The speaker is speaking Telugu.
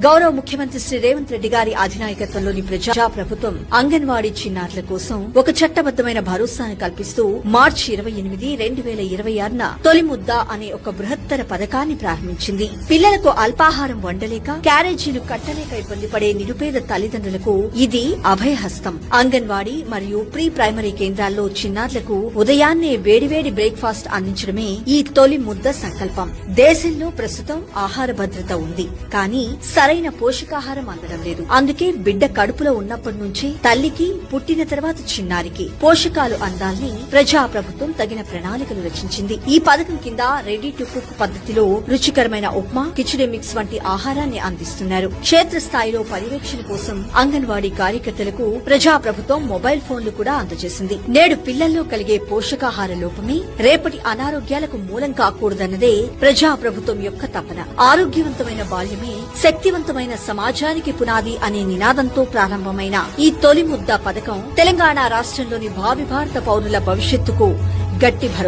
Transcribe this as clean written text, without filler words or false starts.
గౌరవ ముఖ్యమంత్రి శ్రీ రేవంత్ రెడ్డి గారి అధినాయకత్వంలోని ప్రజా ప్రభుత్వం అంగన్వాడీ చిన్నారుల కోసం ఒక చట్టబద్దమైన భరోసాను కల్పిస్తూ మార్చి 28, 2026న తొలి ముద్ద అనే ఒక బృహత్తర పథకాన్ని ప్రారంభించింది. పిల్లలకు అల్పాహారం వండలేక క్యారేజీలు కట్టలేక ఇబ్బంది పడే నిరుపేద తల్లిదండ్రులకు ఇది అభయహస్తం. అంగన్వాడీ మరియు ప్రీ ప్రైమరీ కేంద్రాల్లో చిన్నారులకు ఉదయాన్నే వేడివేడి బ్రేక్ఫాస్ట్ అందించడమే ఈ తొలి ముద్ద సంకల్పం. దేశంలో ప్రస్తుతం ఆహార భద్రత ఉంది, కానీ సరైన పోషకాహారం అందడం లేదు. అందుకే బిడ్డ కడుపులో ఉన్నప్పటి నుంచి తల్లికి, పుట్టిన తర్వాత చిన్నారికి పోషకాలు అందాలని ప్రజా ప్రభుత్వం తగిన ప్రణాళికలు రచించింది. ఈ పథకం కింద రెడీ టు కుక్ పద్ధతిలో రుచికరమైన ఉప్మా, కిచిడి మిక్స్ వంటి ఆహారాన్ని అందిస్తున్నారు. క్షేత్రస్థాయిలో పర్యవేక్షణ కోసం అంగన్వాడీ కార్యకర్తలకు ప్రజా ప్రభుత్వం మొబైల్ ఫోన్లు కూడా అందజేసింది. నేడు పిల్లల్లో కలిగే పోషకాహార లోపమే రేపటి అనారోగ్యాలకు మూలం కాకూడదన్నదే ప్రజా ప్రభుత్వం యొక్క తపన. ఆరోగ్యవంతమైన బాల్యమే శక్తివంతమైన సమాజానికి పునాది అనే నినాదంతో ప్రారంభమైన ఈ తొలి ముద్ద పథకం తెలంగాణ రాష్ట్రంలోని భావి భారత పౌరుల భవిష్యత్తుకు గట్టి భరోసా.